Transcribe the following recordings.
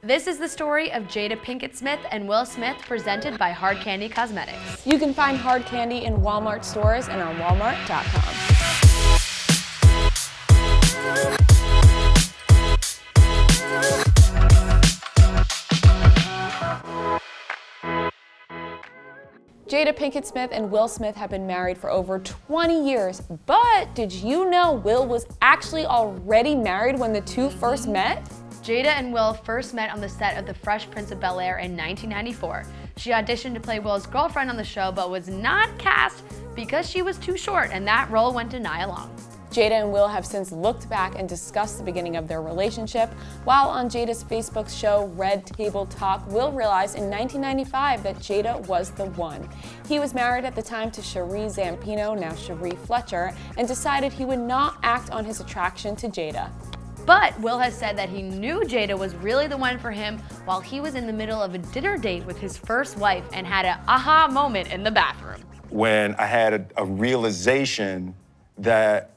This is the story of Jada Pinkett Smith and Will Smith, presented by Hard Candy Cosmetics. You can find Hard Candy in Walmart stores and on walmart.com. Jada Pinkett Smith and Will Smith have been married for over 20 years, but did you know Will was actually already married when the two first met? Jada and Will first met on the set of The Fresh Prince of Bel-Air in 1994. She auditioned to play Will's girlfriend on the show, but was not cast because she was too short, and that role went to Nia Long. Jada and Will have since looked back and discussed the beginning of their relationship. While on Jada's Facebook show, Red Table Talk, Will realized in 1995 that Jada was the one. He was married at the time to Cherie Zampino, now Cherie Fletcher, and decided he would not act on his attraction to Jada. But Will has said that he knew Jada was really the one for him while he was in the middle of a dinner date with his first wife and had an aha moment in the bathroom. When I had a realization that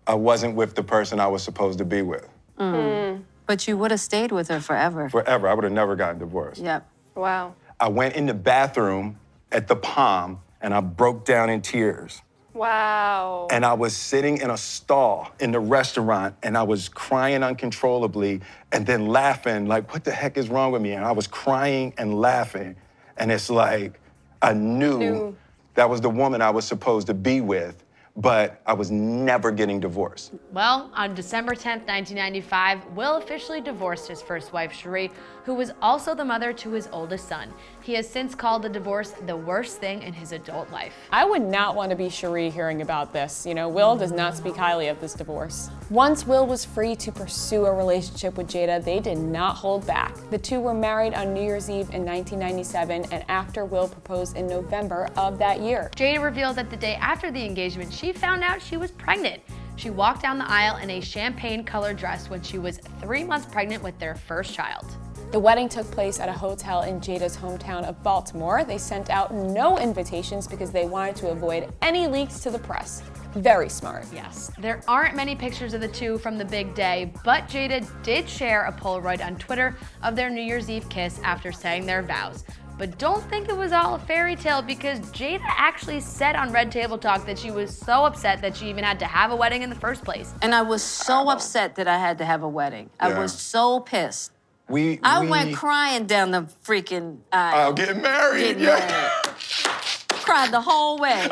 I wasn't with the person I was supposed to be with. But you would have stayed with her forever. Forever. I would have never gotten divorced. Yep. Wow. I went in the bathroom at the Palm and I broke down in tears. Wow. And I was sitting in a stall in the restaurant and I was crying uncontrollably and then laughing like, what the heck is wrong with me? And I was crying and laughing. And it's like, I knew that was the woman I was supposed to be with, but I was never getting divorced. Well, on December 10th, 1995, Will officially divorced his first wife, Cherie, who was also the mother to his oldest son. He has since called the divorce the worst thing in his adult life. I would not want to be Cherie hearing about this. You know, Will does not speak highly of this divorce. Once Will was free to pursue a relationship with Jada, they did not hold back. The two were married on New Year's Eve in 1997, and after Will proposed in November of that year. Jada revealed that the day after the engagement, she found out she was pregnant. She walked down the aisle in a champagne-colored dress when she was 3 months pregnant with their first child. The wedding took place at a hotel in Jada's hometown of Baltimore. They sent out no invitations because they wanted to avoid any leaks to the press. Very smart. Yes. There aren't many pictures of the two from the big day, but Jada did share a Polaroid on Twitter of their New Year's Eve kiss after saying their vows. But don't think it was all a fairy tale, because Jada actually said on Red Table Talk that she was so upset that she even had to have a wedding in the first place. And I was so upset that I had to have a wedding. I was so pissed. I went crying down the freaking aisle. I'll get married. Cried the whole way.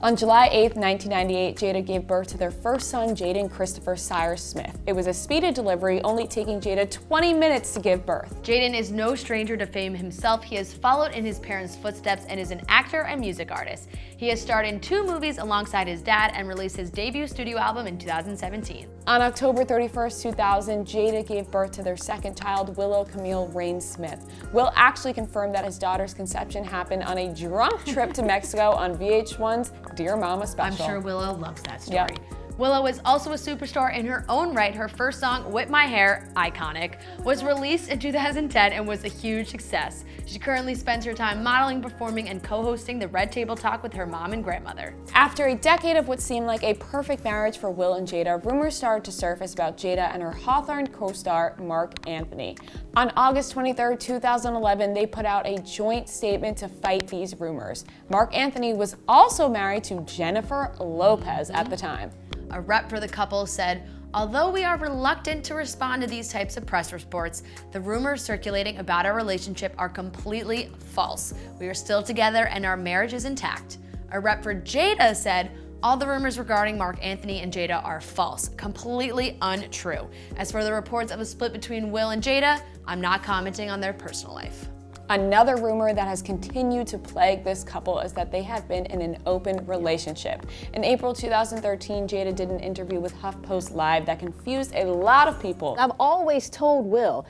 On July 8th, 1998, Jada gave birth to their first son, Jaden Christopher Cyrus Smith. It was a speedy delivery, only taking Jada 20 minutes to give birth. Jaden is no stranger to fame himself. He has followed in his parents' footsteps and is an actor and music artist. He has starred in 2 movies alongside his dad and released his debut studio album in 2017. On October 31st, 2000, Jada gave birth to their second child, Willow Camille Rain Smith. Will actually confirmed that his daughter's conception happened on a drunk trip to Mexico on VH1's Dear Mama special. I'm sure Willow loves that story. Yep. Willow is also a superstar in her own right. Her first song, Whip My Hair, iconic, was released in 2010 and was a huge success. She currently spends her time modeling, performing, and co-hosting the Red Table Talk with her mom and grandmother. After a decade of what seemed like a perfect marriage for Will and Jada, rumors started to surface about Jada and her Hawthorne co-star, Mark Anthony. On August 23, 2011, they put out a joint statement to fight these rumors. Mark Anthony was also married to Jennifer Lopez at the time. A rep for the couple said, "Although we are reluctant to respond to these types of press reports, the rumors circulating about our relationship are completely false. We are still together and our marriage is intact." A rep for Jada said, "All the rumors regarding Mark Anthony and Jada are false, completely untrue. As for the reports of a split between Will and Jada, I'm not commenting on their personal life." Another rumor that has continued to plague this couple is that they have been in an open relationship. In April 2013, Jada did an interview with HuffPost Live that confused a lot of people. I've always told Will,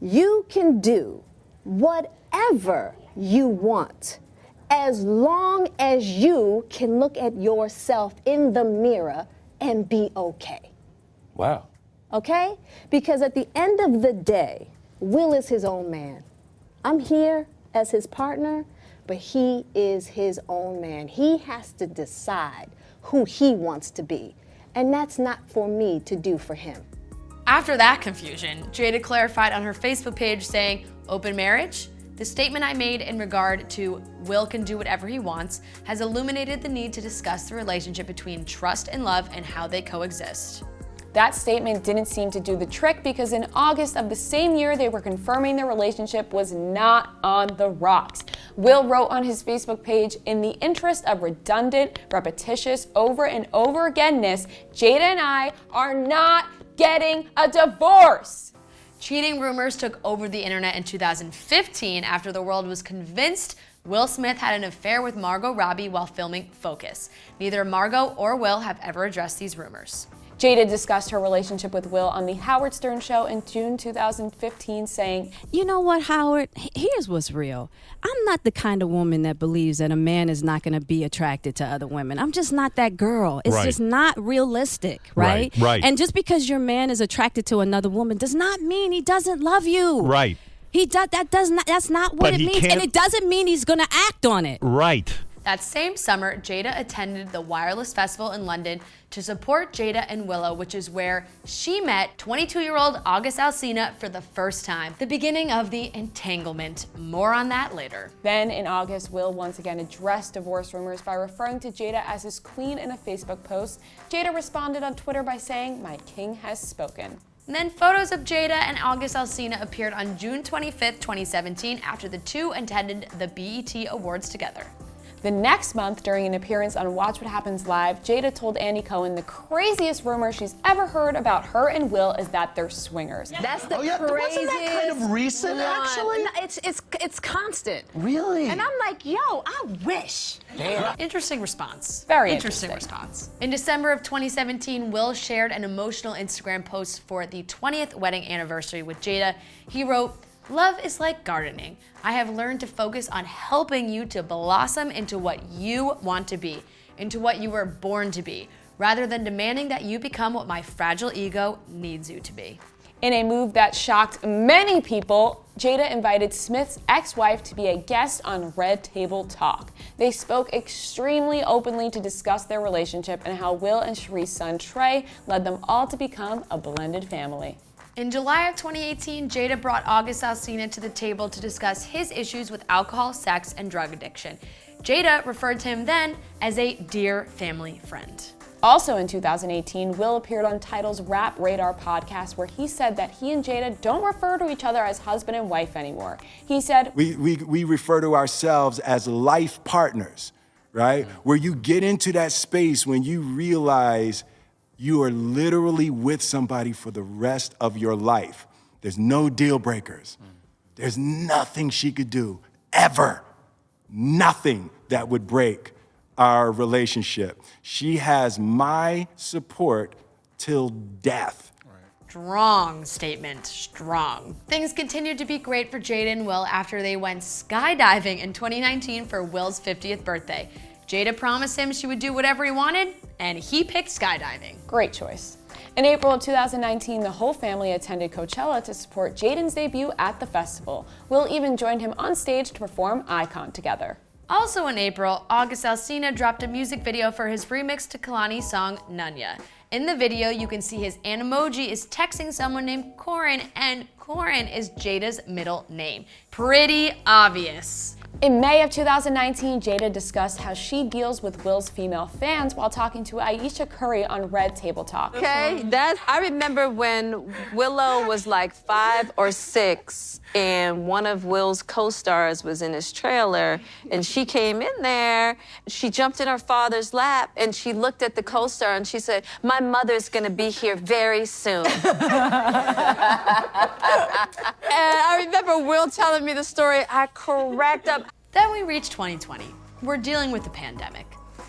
you can do whatever you want as long as you can look at yourself in the mirror and be okay. Wow. Okay? Because at the end of the day, Will is his own man. I'm here as his partner, but he is his own man. He has to decide who he wants to be, and that's not for me to do for him. After that confusion, Jada clarified on her Facebook page saying, "Open marriage? The statement I made in regard to Will can do whatever he wants has illuminated the need to discuss the relationship between trust and love and how they coexist." That statement didn't seem to do the trick because in August of the same year, they were confirming their relationship was not on the rocks. Will wrote on his Facebook page, "In the interest of redundant, repetitious, over and over againness, Jada and I are not getting a divorce." Cheating rumors took over the internet in 2015 after the world was convinced Will Smith had an affair with Margot Robbie while filming Focus. Neither Margot or Will have ever addressed these rumors. Jada discussed her relationship with Will on The Howard Stern Show in June 2015, saying, "You know what, Howard? Here's what's real. I'm not the kind of woman that believes that a man is not going to be attracted to other women. I'm just not that girl. It's just not realistic, right? Right. And just because your man is attracted to another woman does not mean he doesn't love you. Right. That's not what it means. And it doesn't mean he's going to act on it. Right. That same summer, Jada attended the Wireless Festival in London to support Jada and Willow, which is where she met 22-year-old August Alsina for the first time. The beginning of the entanglement. More on that later. Then in August, Will once again addressed divorce rumors by referring to Jada as his queen in a Facebook post. Jada responded on Twitter by saying, "My king has spoken." And then photos of Jada and August Alsina appeared on June 25th, 2017 after the two attended the BET Awards together. The next month, during an appearance on Watch What Happens Live, Jada told Andy Cohen the craziest rumor she's ever heard about her and Will is that they're swingers. That's the craziest. Wasn't that kind of recent, actually? No, it's constant. Really? And I'm like, yo, I wish. Damn. Interesting response. Very interesting response. In December of 2017, Will shared an emotional Instagram post for the 20th wedding anniversary with Jada. He wrote, "Love is like gardening. I have learned to focus on helping you to blossom into what you want to be, into what you were born to be, rather than demanding that you become what my fragile ego needs you to be." In a move that shocked many people, Jada invited Smith's ex-wife to be a guest on Red Table Talk. They spoke extremely openly to discuss their relationship and how Will and Cherie's son Trey led them all to become a blended family. In July of 2018, Jada brought August Alsina to the table to discuss his issues with alcohol, sex, and drug addiction. Jada referred to him then as a dear family friend. Also in 2018, Will appeared on Tidal's Rap Radar podcast where he said that he and Jada don't refer to each other as husband and wife anymore. He said, We refer to ourselves as life partners, right? Where you get into that space when you realize you are literally with somebody for the rest of your life. There's no deal breakers. There's nothing she could do, ever. Nothing that would break our relationship. She has my support till death. Strong statement, strong. Things continued to be great for Jada and Will after they went skydiving in 2019 for Will's 50th birthday. Jada promised him she would do whatever he wanted, and he picked skydiving. Great choice. In April of 2019, the whole family attended Coachella to support Jaden's debut at the festival. Will even joined him on stage to perform Icon together. Also in April, August Alsina dropped a music video for his remix to Kalani's song, Nunya. In the video, you can see his Animoji is texting someone named Corin, and Corin is Jada's middle name. Pretty obvious. In May of 2019, Jada discussed how she deals with Will's female fans while talking to Aisha Curry on Red Table Talk. Okay, I remember when Willow was like 5 or 6 and one of Will's co-stars was in his trailer and she came in there, she jumped in her father's lap and she looked at the co-star and she said, "My mother's gonna be here very soon." And I remember Will telling me the story, I cracked up. Then we reached 2020. We're dealing with the pandemic.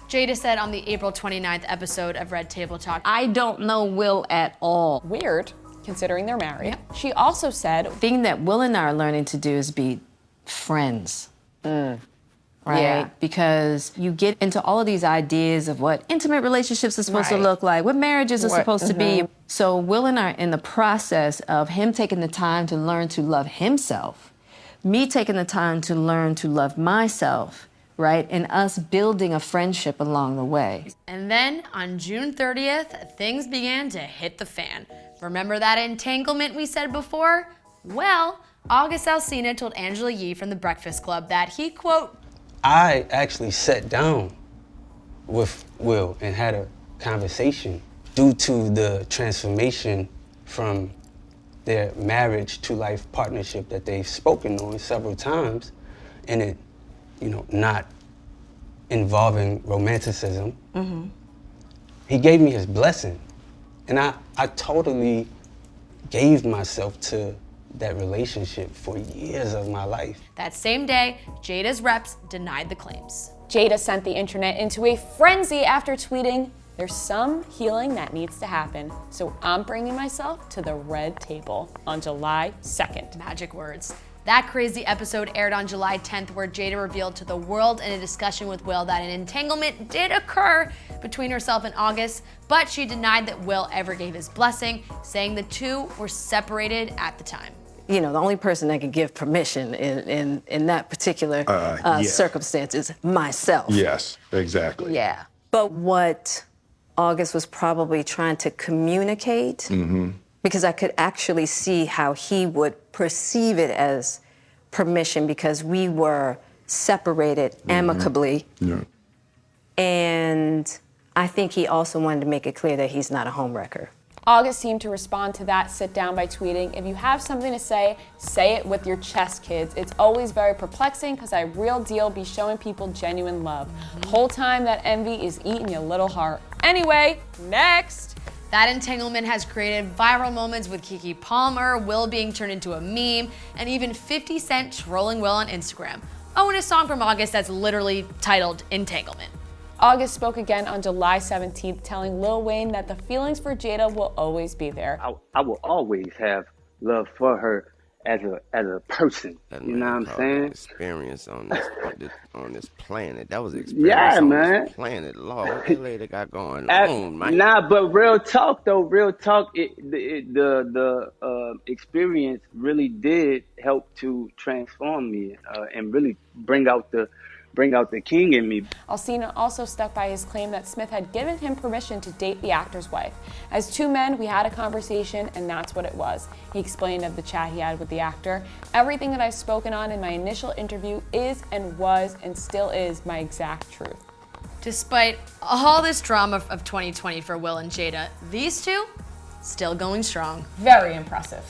Jada said on the April 29th episode of Red Table Talk, I don't know Will at all. Weird, considering they're married. She also said, The thing that Will and I are learning to do is be friends. Right? Yeah. Because you get into all of these ideas of what intimate relationships are supposed to look like, what marriages are supposed to be. So Will and I are in the process of him taking the time to learn to love himself, me taking the time to learn to love myself, right? And us building a friendship along the way. And then on June 30th, things began to hit the fan. Remember that entanglement we said before? Well, August Alsina told Angela Yee from The Breakfast Club that he, quote, I actually sat down with Will and had a conversation due to the transformation from their marriage to life partnership that they've spoken on several times, and it, not involving romanticism. He gave me his blessing, and I totally gave myself to that relationship for years of my life. That same day, Jada's reps denied the claims. Jada sent the internet into a frenzy after tweeting, "There's some healing that needs to happen, so I'm bringing myself to the red table on July 2nd. Magic words. That crazy episode aired on July 10th, where Jada revealed to the world in a discussion with Will that an entanglement did occur between herself and August, but she denied that Will ever gave his blessing, saying the two were separated at the time. The only person that can give permission in that particular circumstance is myself. Yes, exactly. Yeah. But what August was probably trying to communicate, because I could actually see how he would perceive it as permission, because we were separated amicably. Yeah. And I think he also wanted to make it clear that he's not a homewrecker. August seemed to respond to that sit down by tweeting, "If you have something to say it with your chest, kids. It's always very perplexing because I real deal be showing people genuine love. The whole time that envy is eating your little heart. Anyway, next." That entanglement has created viral moments with Keke Palmer, Will being turned into a meme, and even 50 Cent trolling Will on Instagram. Oh, and a song from August that's literally titled Entanglement. August spoke again on July 17th, telling Lil Wayne that the feelings for Jada will always be there. I will always have love for her as a person. You know what I'm saying? Experience on this planet. That was experience on this planet. Lord, what the lady got going on, man? Nah, but real talk though, the experience really did help to transform me and really bring out the king in me. Alsina also stuck by his claim that Smith had given him permission to date the actor's wife. As two men, we had a conversation, and that's what it was. He explained of the chat he had with the actor. "Everything that I've spoken on in my initial interview is and was and still is my exact truth." Despite all this drama of 2020 for Will and Jada, these two still going strong. Very impressive.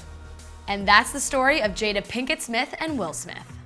And that's the story of Jada Pinkett Smith and Will Smith.